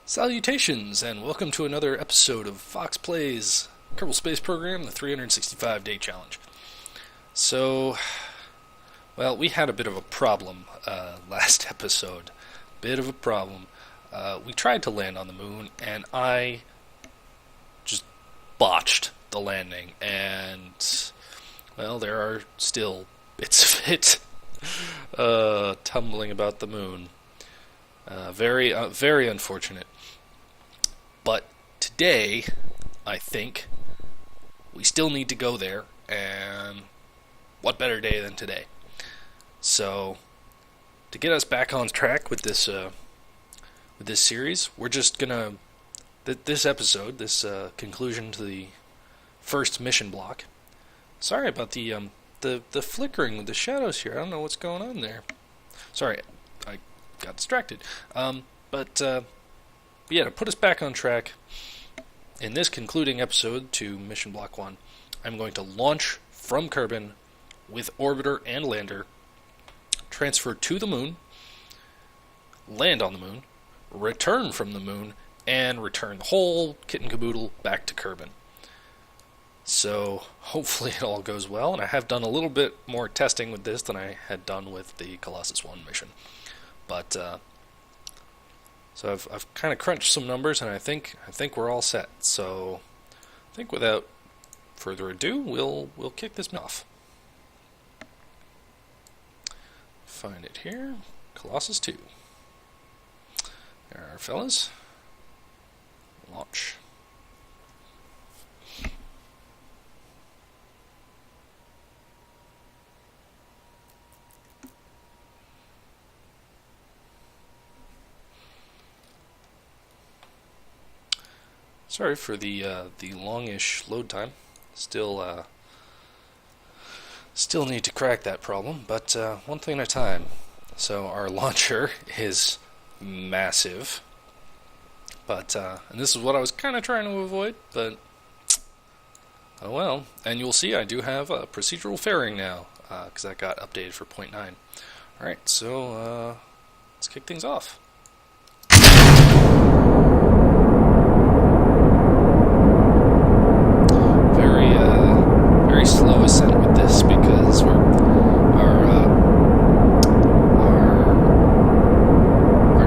Salutations, and welcome to another episode of Foxx Plays, Kerbal Space Program, the 365-day challenge. Well, we had a bit of a problem last episode. Bit of a problem. We tried to land on the moon, and I just botched the landing, and, well, there are still bits of it tumbling about the moon. Very unfortunate. But today, I think, we still need to go there, and what better day than today? So, to get us back on track with this series, we're just gonna this episode, this conclusion to the first mission block. Sorry about the flickering with the shadows here. I don't know what's going on there. Sorry, I got distracted. Yeah, to put us back on track, in this concluding episode to Mission Block 1, I'm going to launch from Kerbin with orbiter and lander, transfer to the moon, land on the moon, return from the moon, and return the whole kit and caboodle back to Kerbin. So, hopefully it all goes well, and I have done a little bit more testing with this than I had done with the Kolossus I mission. But, so I've kind of crunched some numbers, and I think we're all set. So I think without further ado, we'll kick this off. Find it here, Kolossus II. There are fellas. Launch. Sorry for the longish load time. Still need to crack that problem, but one thing at a time. So our launcher is massive, but and this is what I was kind of trying to avoid, but oh well. And you'll see I do have a procedural fairing now because that got updated for 0.9. All right, so let's kick things off. Very slow ascent with this because our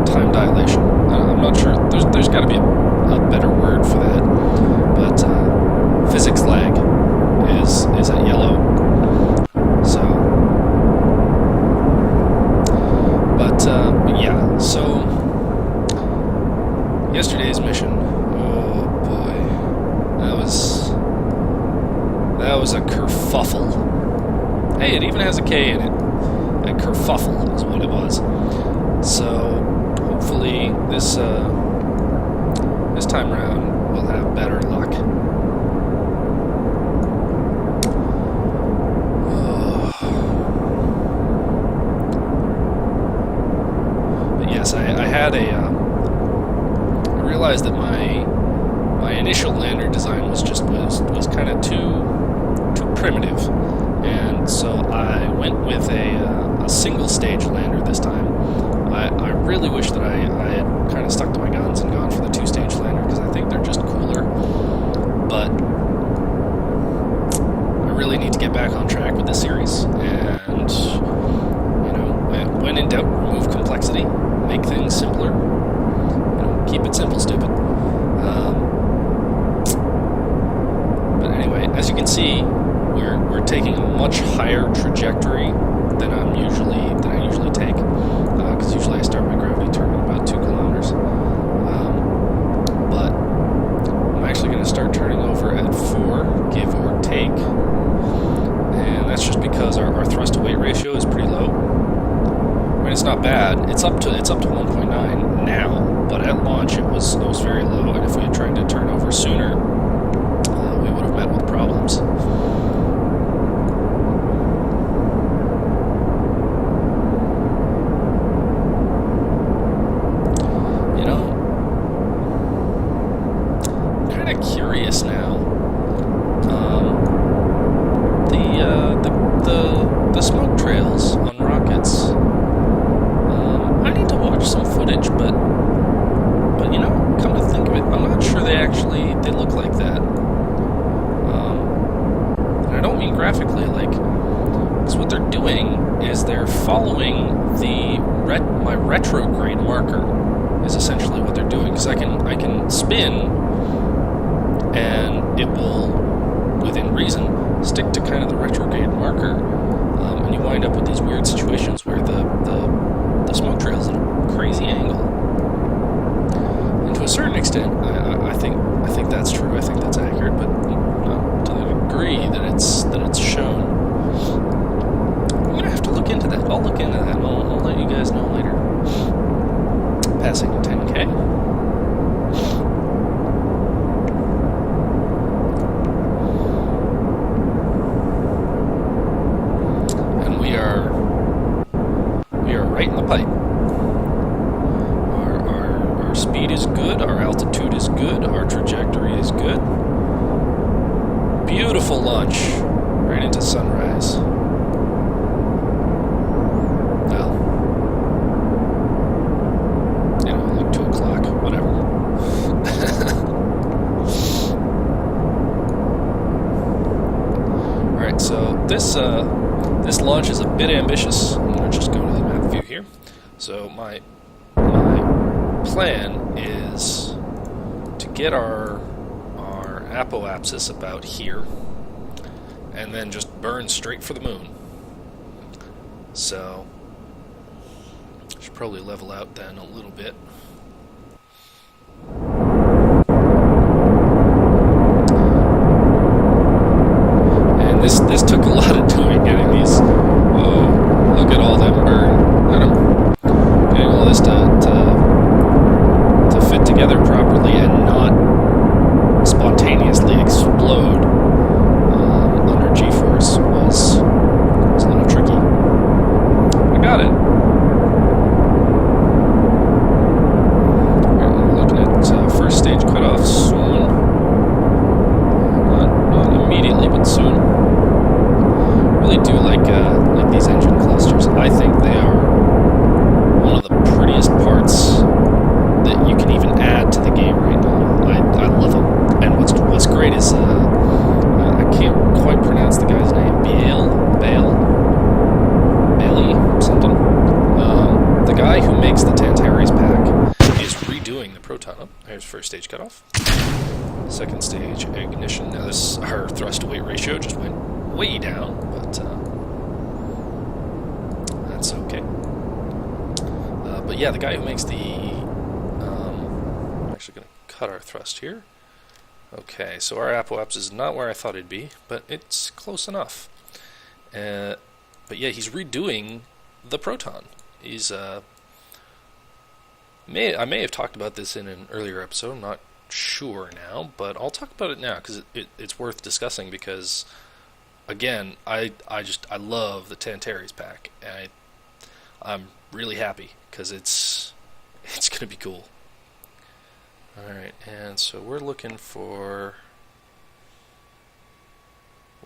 time dilation. I'm not sure. There's got to be a better word for that, but physics lag is at yellow. So, but yeah. So yesterday's mission. Oh boy, that was a kerfuffle. Hey, it even has a K in it. A kerfuffle is what it was. So, hopefully this time around we'll have better luck. But yes, I had I realized that my initial lander design was kind of too primitive, and so I went with a single stage lander this time. I really wish that I had kind of stuck to my guns and gone for the two-stage lander because I think they're just cooler, but I really need to get back on track with this series, and when in doubt, remove complexity, make things simpler, keep it simple, stupid. But anyway, as you can see, we're taking a much higher trajectory than I usually take, because usually I start my gravity turn at about 2 kilometers. But I'm actually going to start turning over at 4, give or take, and that's just because our thrust to weight ratio is pretty low. I mean, it's not bad. It's up to 1.9 now, but at launch it was very low, and if we had tried to turn over sooner, we would have met with problems. is essentially what they're doing, because I can spin, and it will, within reason, stick to kind of the retrograde marker, and you wind up with these weird situations where the smoke trail's at a crazy angle. And to a certain extent, I think that's true. I think that's accurate, but not to the degree that it's shown. I'm gonna have to look into that. I'll look into that. I'll let you guys know later. Passing to 10K. And we are right in the pipe. Our speed is good, our altitude is good, our trajectory is good. Beautiful launch right into sunrise. Well, you know, like 2 o'clock, whatever. Alright, so this launch is a bit ambitious. I'm going to just go to the map view here. So my plan is to get our apoapsis about here, and then just burn straight for the moon. So I should probably level out then a little bit. And this took a lot of doing, getting these. Oh, look at all them burn. At 'em. Getting all this to fit together properly and not spontaneously explode under G-force was a little tricky. I got it. We're looking at first stage cutoff soon. Not immediately, but soon. Really do like these engine clusters. I think they are one of the prettiest parts that you can even add to the game right now. I love them. And what's great is I can't quite pronounce the guy's name. Bailey something. The guy who makes the Tantares pack is redoing the proton. Oh, there's first stage cutoff. Second stage ignition. Now our thrust to weight ratio just went way down, but that's okay. But yeah, the guy who makes the I'm actually going to cut our thrust here. Okay, so our apoapsis is not where I thought it'd be, but it's close enough. But yeah, he's redoing the proton. He's I may have talked about this in an earlier episode. I'm not sure now, but I'll talk about it now because it's worth discussing. Because again, I love the Tantares pack, and I'm really happy because it's gonna be cool. Alright, and so we're looking for...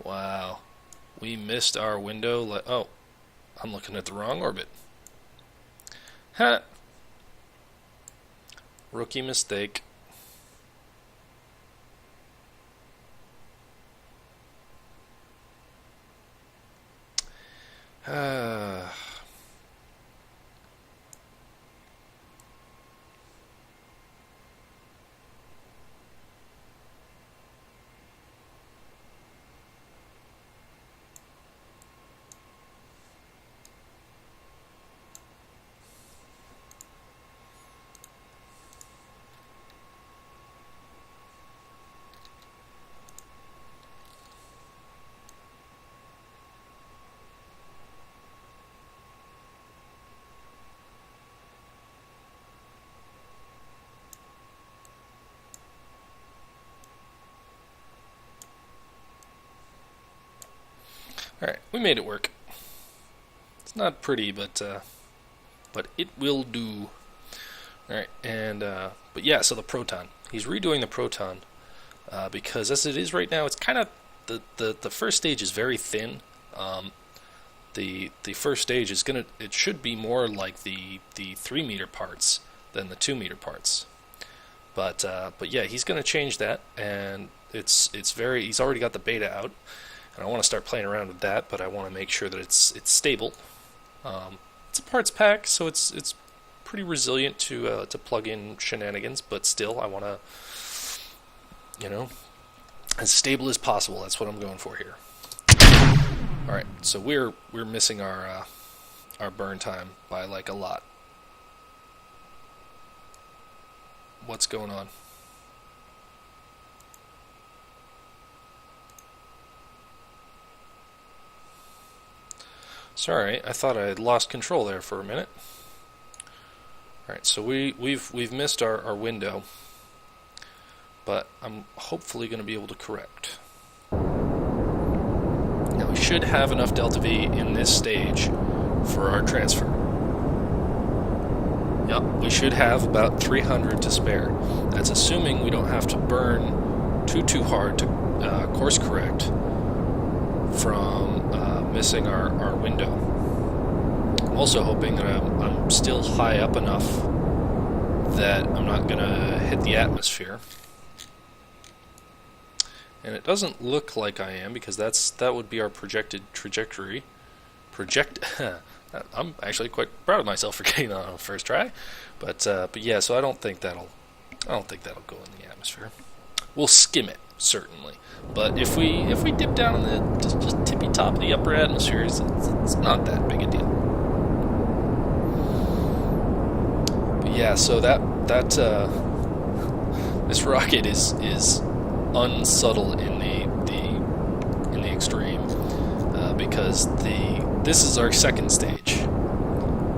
Wow. We missed our window. Oh, I'm looking at the wrong orbit. Ha! Rookie mistake. Alright, we made it work. It's not pretty, but it will do. Alright, and but yeah, so the proton. He's redoing the proton because as it is right now, it's kind of the first stage is very thin. The first stage is it should be more like the 3-meter parts than the 2-meter parts. But yeah, he's gonna change that, and he's already got the beta out. And I want to start playing around with that, but I want to make sure that it's stable. It's a parts pack, so it's pretty resilient to plug in shenanigans, but still, I want to, you know, as stable as possible. That's what I'm going for here. All right, so we're missing our burn time by like a lot. What's going on? Sorry, I thought I had lost control there for a minute. All right, so we've missed our window, but I'm hopefully going to be able to correct. Now we should have enough delta V in this stage for our transfer. Yep, we should have about 300 to spare. That's assuming we don't have to burn too hard to course correct from missing our window. I'm also hoping that I'm still high up enough that I'm not going to hit the atmosphere. And it doesn't look like I am, because that would be our projected trajectory. I'm actually quite proud of myself for getting that on the first try, but yeah. So I don't think that'll go in the atmosphere. We'll skim it certainly, but if we dip down in the just tippy top of the upper atmosphere, it's not that big a deal. But yeah, so that this rocket is unsubtle in the extreme, because this is our second stage.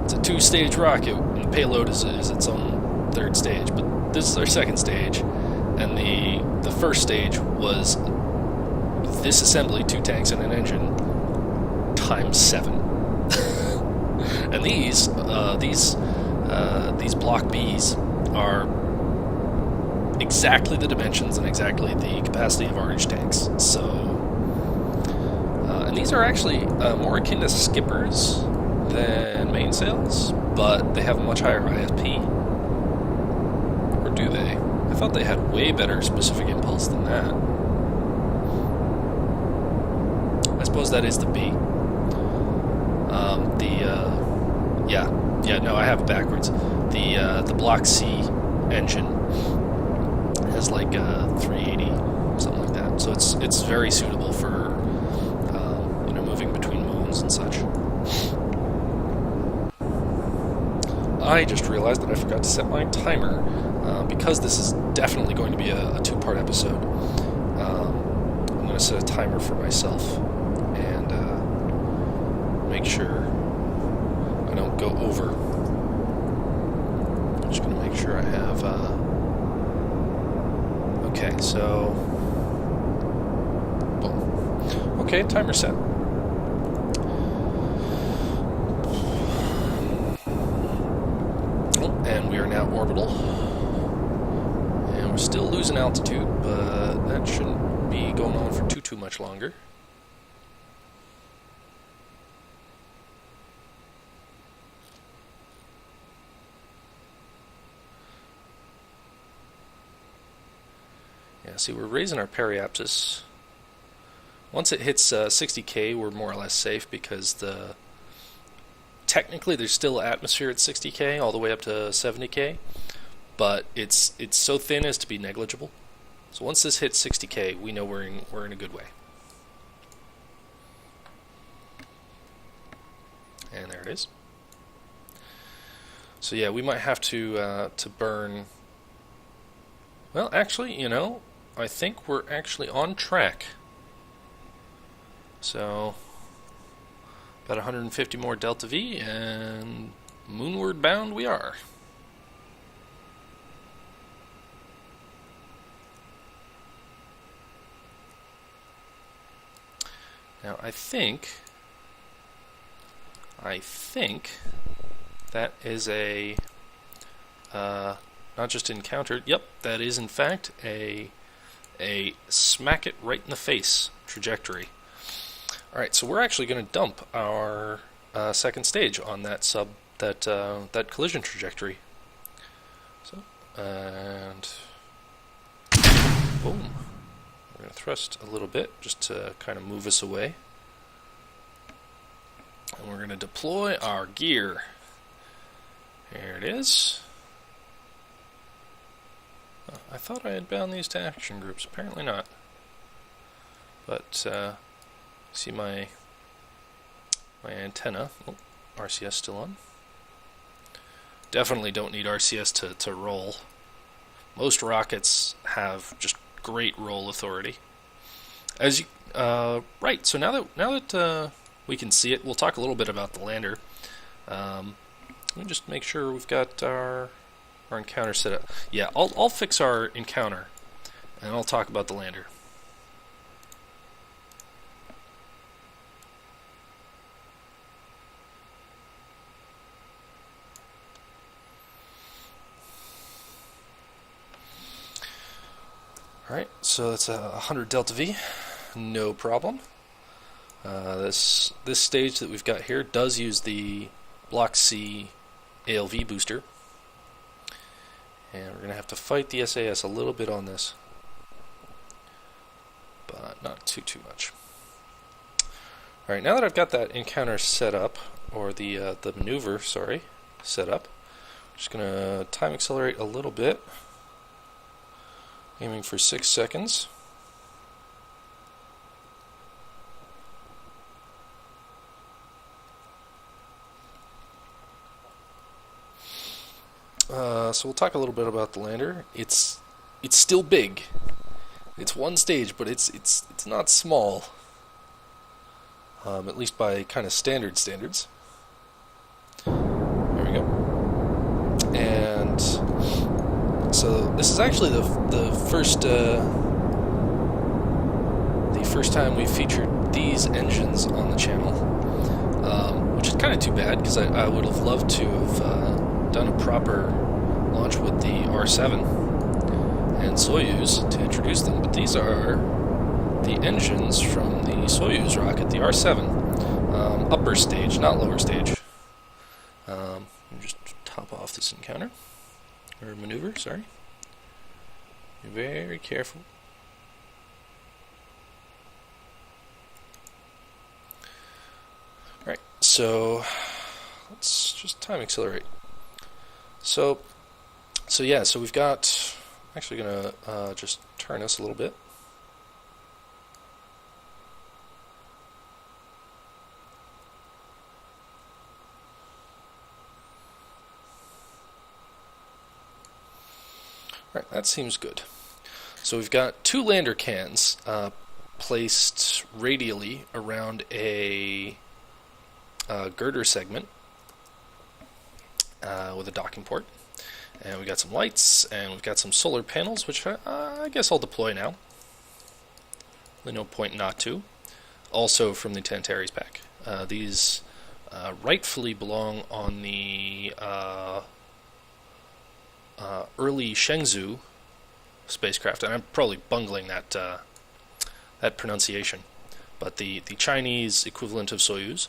It's a 2-stage rocket, and the payload is its own 3rd stage, but this is our 2nd stage, and the first stage was this assembly, 2 tanks and an engine, times 7. And these Block Bs are exactly the dimensions and exactly the capacity of our tanks. So, and these are actually more akin to skippers than mainsails, but they have a much higher ISP. Or do they? I thought they had way better specific impulse than that. I suppose that is the B. No, I have it backwards. The Block C engine has like 380, something like that. So it's very suitable for moving between moons and such. I just realized that I forgot to set my timer, because this is definitely going to be a 2-part episode. I'm going to set a timer for myself and make sure I don't go over. I'm just going to make sure I have. Okay, so boom. Okay, timer set. And we are now orbital. And we're still losing altitude, but that shouldn't be going on for too much longer. Yeah, see, we're raising our periapsis. Once it hits 60K, we're more or less safe, because technically there's still atmosphere at 60K all the way up to 70K, but it's so thin as to be negligible. So once this hits 60K, we know we're in a good way. And there it is. So yeah, we might have to burn. Well, actually, I think we're actually on track. So about 150 more delta V, and moonward bound we are. Now I think that is a not just encountered. Yep, that is in fact a smack it right in the face trajectory. All right, so we're actually going to dump our 2nd stage on that that collision trajectory. So, and boom. We're going to thrust a little bit just to kind of move us away. And we're going to deploy our gear. There it is. Oh, I thought I had bound these to action groups. Apparently not. But see my antenna. Oh, RCS still on. Definitely don't need RCS to roll. Most rockets have just great roll authority. As you right. So now that we can see it, we'll talk a little bit about the lander. Let me just make sure we've got our encounter set up. Yeah, I'll fix our encounter, and I'll talk about the lander. Alright, so that's 100 Delta V, no problem. This stage that we've got here does use the Block C ALV booster. And we're going to have to fight the SAS a little bit on this. But not too much. Alright, now that I've got that encounter set up, or the maneuver, sorry, set up, I'm just going to time accelerate a little bit. Aiming for 6 seconds. So we'll talk a little bit about the lander. It's still big. It's one stage, but it's not small. At least by kind of standards. There we go. And so this is actually the first time we've featured these engines on the channel, which is kind of too bad because I would have loved to have done a proper launch with the R7 and Soyuz to introduce them, but these are the engines from the Soyuz rocket, the R7, upper stage, not lower stage. Let me just top off this encounter. Or maneuver, sorry. Be very careful. Alright, so let's just time accelerate. So we've got, I'm actually going to just turn this a little bit. Alright, that seems good. So we've got 2 lander cans placed radially around a girder segment with a docking port. And we've got some lights, and we've got some solar panels, which I guess I'll deploy now. Really no point not to. Also from the Tantares pack. These rightfully belong on the early Shenzhou spacecraft, and I'm probably bungling that pronunciation, but the Chinese equivalent of Soyuz.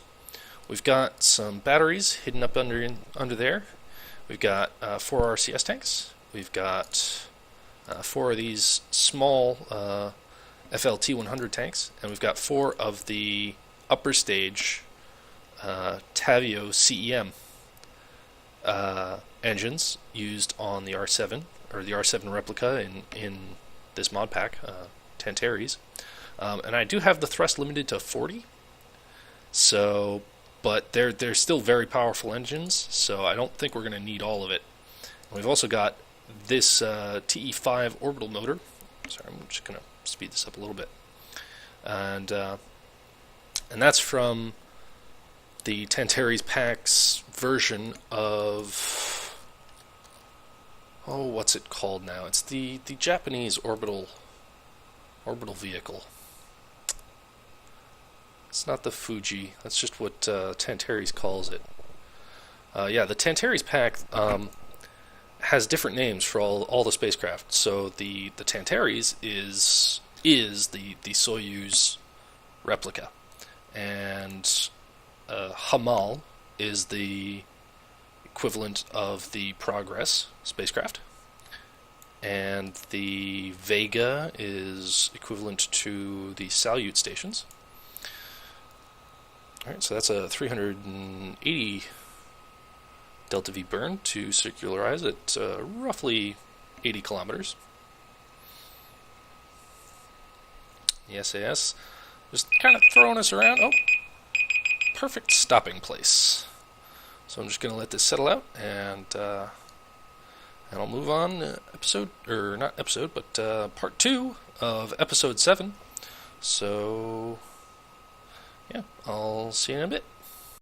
We've got some batteries hidden up under there. We've got 4 RCS tanks. We've got 4 of these small FLT-100 tanks, and we've got 4 of the upper stage Tavio CEM engines used on the R7, or the R7 replica in this mod pack, Tantares. And I do have the thrust limited to 40, so, but they're still very powerful engines, so I don't think we're going to need all of it. And we've also got this TE5 orbital motor. Sorry, I'm just going to speed this up a little bit. And that's from the Tantares pack's version of, what's it called now? It's the Japanese orbital vehicle. It's not the Fuji. That's just what Tantares calls it. Yeah, the Tantares pack has different names for all the spacecraft. So the Tantares is the Soyuz replica, and Hamal is the equivalent of the Progress spacecraft, and the Vega is equivalent to the Salyut stations. Alright, so that's a 380 Delta V burn to circularize at roughly 80 kilometers. The SAS just kind of throwing us around. Oh, perfect stopping place. So I'm just going to let this settle out, and I'll move on part 2 of episode 7. So, yeah, I'll see you in a bit.